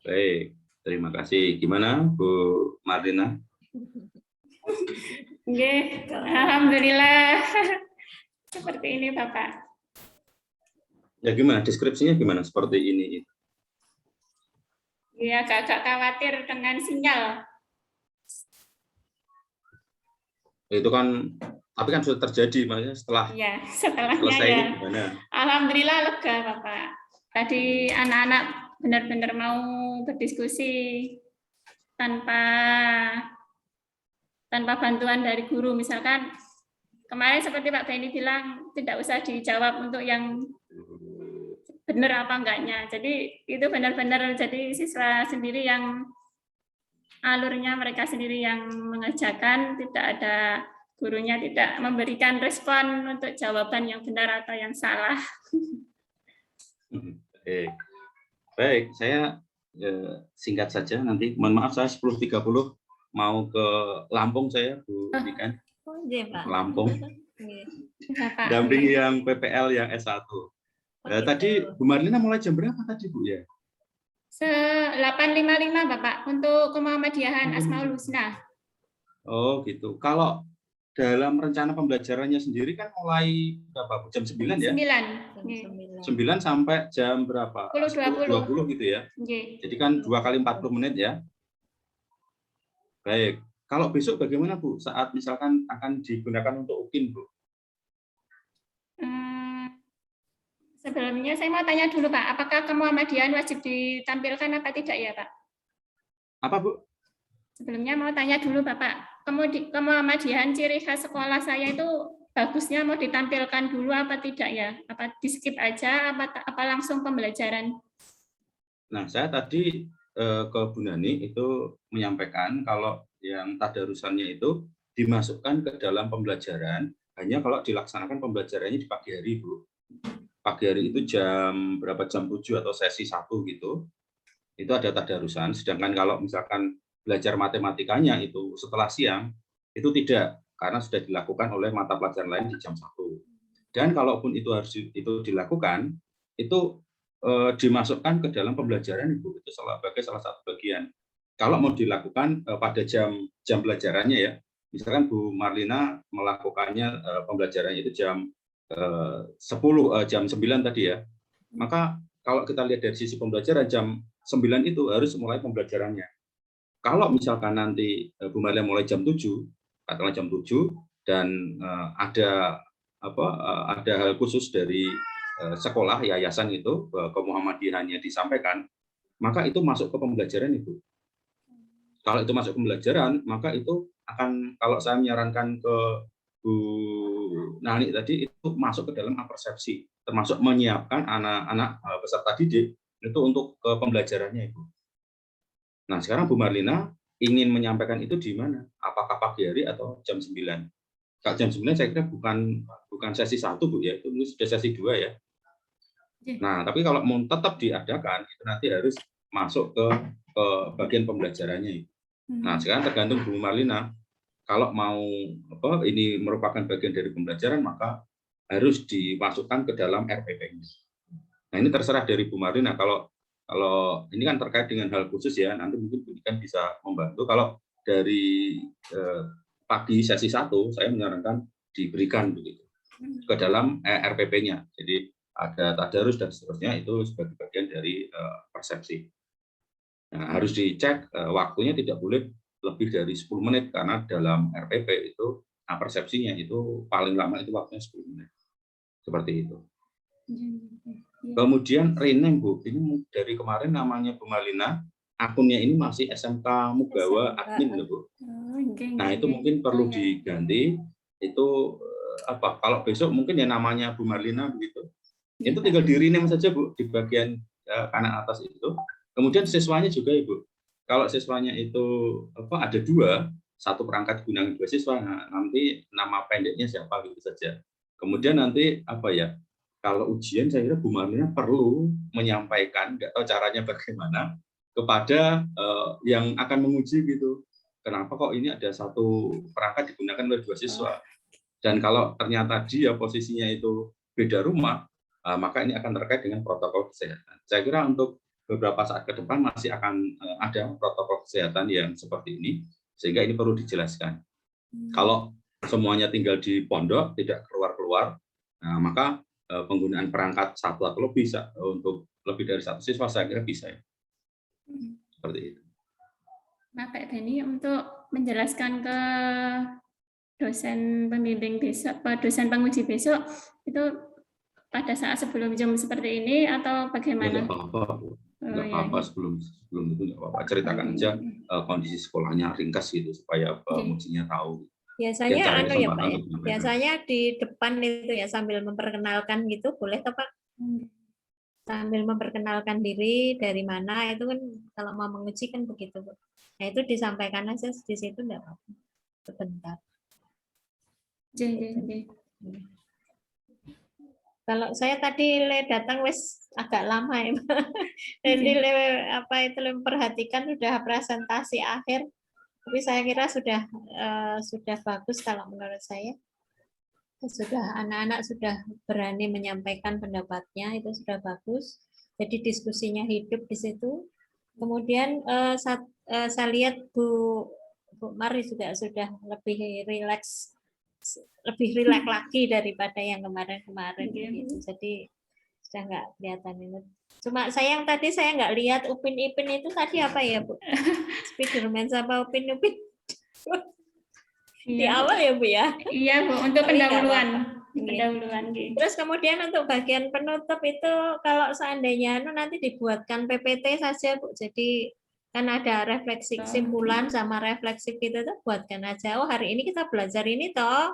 Baik, terima kasih. Gimana Bu Marlina? Nggih, alhamdulillah. Seperti ini, Bapak. Ya gimana? Deskripsinya gimana? Seperti ini. Ya, agak khawatir dengan sinyal. Itu kan, tapi kan sudah terjadi, maksudnya setelah Ya, setelahnya selesai ya. ini gimana? Alhamdulillah lega, Bapak. Tadi anak-anak benar-benar mau berdiskusi tanpa bantuan dari guru. Misalkan kemarin seperti Pak Benny bilang, tidak usah dijawab untuk yang benar apa enggaknya. Jadi itu benar-benar jadi siswa sendiri yang alurnya mereka sendiri yang mengerjakan, tidak ada gurunya tidak memberikan respon untuk jawaban yang benar atau yang salah. Baik, saya singkat saja nanti. Mohon maaf saya 10.30 mau ke Lampung saya, Bu Nikan. Lampung. Dampingi yang PPL yang S1. Tadi Bu Marlina mulai jam berapa tadi Bu ya? 8.55 Bapak untuk Muhammadiyah Asmaul Husna. Oh gitu. Kalau dalam rencana pembelajarannya sendiri kan mulai berapa? Jam 9 ya? 9 sampai jam berapa? 10.20 gitu ya? Jadi kan 2 kali 40 menit ya? Baik. Kalau besok bagaimana Bu? Saat misalkan akan digunakan untuk UKIN Bu? Sebelumnya saya mau tanya dulu Pak, apakah Muhammadiyah wajib ditampilkan apa tidak ya Pak? Apa Bu? Sebelumnya mau tanya dulu Bapak, Muhammadiyah ciri khas sekolah saya itu bagusnya mau ditampilkan dulu apa tidak ya? Apa di skip aja, apa langsung pembelajaran? Nah, saya tadi ke Bu Nani itu menyampaikan kalau yang tadarusannya itu dimasukkan ke dalam pembelajaran hanya kalau dilaksanakan pembelajarannya di pagi hari, Bu. Pagi hari itu jam berapa, jam 7 atau sesi 1 gitu, itu ada tadarusan. Sedangkan kalau misalkan belajar matematikanya itu setelah siang, itu tidak, karena sudah dilakukan oleh mata pelajaran lain di jam 1. Dan kalaupun itu harus dilakukan, itu dimasukkan ke dalam pembelajaran Ibu, itu sebagai salah satu bagian. Kalau mau dilakukan pada jam pelajarannya ya, misalkan Bu Marlina melakukannya pembelajarannya itu jam 9 tadi ya, maka kalau kita lihat dari sisi pembelajaran jam 9 itu harus mulai pembelajarannya. Kalau misalkan nanti Bu Marlina mulai jam 7, katakanlah jam 7 dan ada hal khusus dari sekolah yayasan itu ke Muhammadiyahnya disampaikan, maka itu masuk ke pembelajaran Ibu. Kalau itu masuk ke pembelajaran, maka itu akan, kalau saya menyarankan ke Bu Nani tadi, itu masuk ke dalam persepsi, termasuk menyiapkan anak-anak peserta didik itu untuk ke pembelajarannya Ibu. Nah, sekarang Bu Marlina ingin menyampaikan itu di mana? Apakah pagi hari atau jam 9? Kalau jam 9 saya kira bukan sesi 1 Bu ya, itu sudah sesi 2 ya. Nah, tapi kalau mau tetap diadakan, itu nanti harus masuk ke bagian pembelajarannya. Nah, sekarang tergantung Bu Marlina. Kalau mau ini merupakan bagian dari pembelajaran, maka harus dimasukkan ke dalam RPP-nya. Nah, ini terserah dari Bu Marlina. Kalau ini kan terkait dengan hal khusus ya, nanti mungkin Bu Nikan bisa membantu. Kalau dari pagi sesi 1, saya menyarankan diberikan begitu ke dalam RPP-nya. Jadi ada tadarus dan seterusnya, itu sebagai bagian dari persepsi. Nah, harus dicek waktunya tidak boleh lebih dari 10 menit, karena dalam RPP itu persepsinya itu paling lama itu waktunya 10 menit. Seperti itu. Kemudian rename Bu, ini dari kemarin namanya Bu Marlina, akunnya ini masih SMK Mugawa admin loh Bu. Nah, itu mungkin perlu diganti. Itu kalau besok mungkin ya namanya Bu Marlina begitu. Itu tinggal di rename saja Bu, di bagian kanan atas itu. Kemudian siswanya juga Ibu. Kalau siswanya itu ada 2, satu perangkat digunakan 2 siswa, nah, nanti nama pendeknya siapa gitu saja. Kemudian nanti kalau ujian saya kira Bu Marlina perlu menyampaikan, nggak tahu caranya bagaimana, kepada yang akan menguji gitu. Kenapa kok ini ada satu perangkat digunakan oleh 2 siswa? Dan kalau ternyata dia posisinya itu beda rumah, maka ini akan terkait dengan protokol kesehatan. Saya kira untuk beberapa saat ke depan masih akan ada protokol kesehatan yang seperti ini, sehingga ini perlu dijelaskan. Kalau semuanya tinggal di pondok, tidak keluar-keluar, nah, maka penggunaan perangkat satu atau lebih untuk lebih dari satu siswa saya kira bisa ya. Seperti itu. Nah, Pak Beni untuk menjelaskan ke dosen pembimbing besok, dosen penguji besok itu pada saat sebelum Zoom seperti ini atau bagaimana? Nggak apa-apa, sebelum itu nggak apa-apa, ceritakan aja kondisi sekolahnya ringkas gitu supaya pengujinya tahu. Biasanya ya Pak ya. Biasanya di depan itu ya sambil memperkenalkan gitu, boleh toh Pak? Sambil memperkenalkan diri dari mana itu kan kalau mau menguji kan begitu Bu. Nah itu disampaikan aja di situ enggak apa-apa. Sebentar. Kalau saya tadi datang wes agak lama ya. Jadi memperhatikan sudah presentasi akhir. Tapi saya kira sudah bagus kalau menurut saya. Sudah anak-anak sudah berani menyampaikan pendapatnya, itu sudah bagus. Jadi diskusinya hidup di situ. Kemudian saya lihat Bu Mari juga sudah lebih rileks lagi daripada yang kemarin-kemarin gitu. Jadi sudah nggak kelihatan ini. Cuma sayang tadi saya nggak lihat Upin Ipin itu tadi apa ya Bu? Spiderman sama Upin Ipin. Di awal ya Bu ya? Iya Bu, untuk pendahuluan. Terus kemudian untuk bagian penutup itu kalau seandainya nanti dibuatkan PPT saja Bu. Jadi kan ada refleksi kesimpulan sama refleksi kita tuh buatkan aja. Oh hari ini kita belajar ini toh.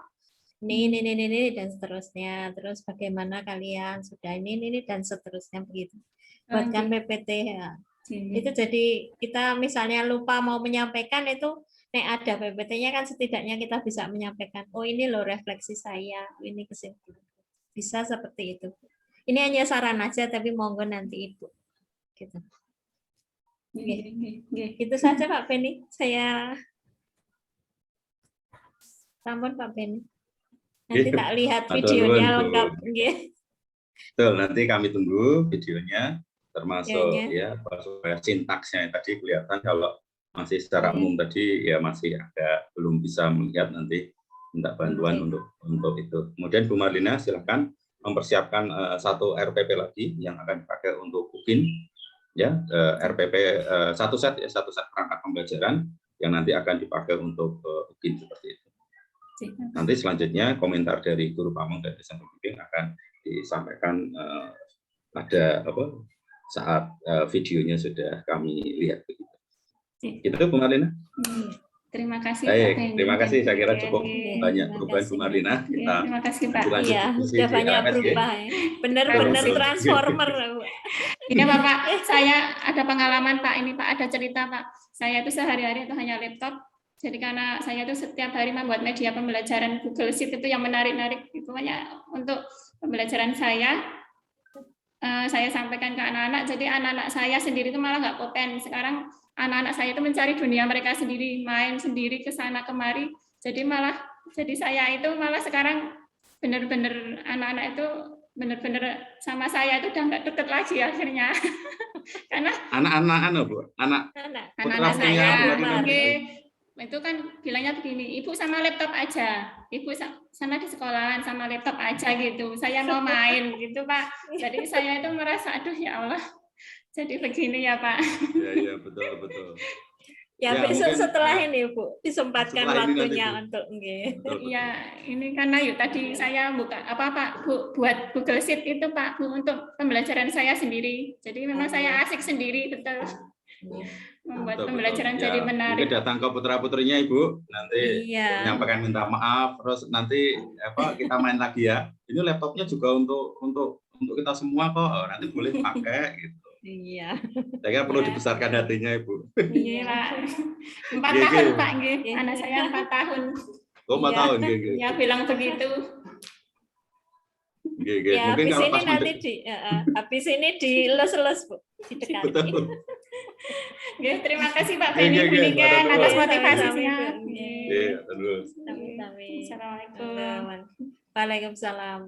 Ini dan seterusnya. Terus bagaimana kalian sudah ini dan seterusnya begitu. Buatkan PPT ya. Itu jadi kita misalnya lupa mau menyampaikan itu ada PPT-nya kan setidaknya kita bisa menyampaikan, oh ini loh refleksi saya, ini kesimpulan. Bisa seperti itu. Ini hanya saran aja, tapi monggo nanti Ibu. Gitu. Gitu saja Pak Beni. Saya sampun Pak Beni. Nanti tak lihat videonya lengkap. Betul, nanti kami tunggu videonya, termasuk ya supaya sintaksnya tadi kelihatan. Kalau masih secara umum tadi ya masih agak belum bisa melihat, nanti minta bantuan untuk itu. Kemudian Bu Marlina silakan mempersiapkan satu RPP lagi yang akan dipakai untuk UKIN ya, RPP satu set perangkat pembelajaran yang nanti akan dipakai untuk UKIN seperti itu. Nanti selanjutnya komentar dari guru pamong dan desain pembimbing akan disampaikan pada saat videonya sudah kami lihat begitu. Itu Bu Marlina. Terima kasih. Terima kasih. Saya kira cukup banyak perubahan Bu Marlina. Terima kasih Pak. Iya, sudah banyak berubah. Benar-benar transformer. Ini Bapak, saya ada pengalaman Pak. Ini Pak ada cerita Pak. Saya itu sehari-hari itu hanya laptop. Jadi karena saya itu setiap hari membuat media pembelajaran Google Sheet itu yang menarik-narik. Itu banyak untuk pembelajaran saya sampaikan ke anak-anak. Jadi anak-anak saya sendiri itu malah nggak kompeten. Sekarang anak-anak saya itu mencari dunia mereka sendiri, main sendiri ke sana kemari. Jadi saya itu malah sekarang benar-benar anak-anak itu benar-benar sama saya itu udah nggak deket lagi akhirnya. Karena anak-anak Bu, anak saya itu kan bilangnya begini, Ibu sama laptop aja, Ibu sana di sekolahan sama laptop aja gitu. Saya mau main gitu Pak. Jadi saya itu merasa aduh ya Allah. Jadi begini ya Pak. Iya betul. Ya besok setelah ini Bu disempatkan waktunya untuk Iya, ini karena tadi saya buka buat Google Sheet itu Pak Bu untuk pembelajaran saya sendiri. Jadi memang saya asik sendiri betul. Membuat pembelajaran jadi menarik. Mungkin datang ke putra-putrinya Ibu, nanti menyampaikan minta maaf, terus nanti kita main lagi ya. Ini laptopnya juga untuk kita semua kok, nanti boleh pakai gitu. Iya. Saya kira perlu dibesarkan hatinya Ibu. Iya Pak. 4 tahun Pak, anak saya 4 tahun. Oh 4 tahun. Ya bilang begitu. Ya, mungkin habis ini nanti habis ini dilus-lus Bu, didekati. Betul. Terima kasih Pak Beni Bunikan atas motivasinya. Iya, terus. Assalamualaikum. Waalaikumsalam.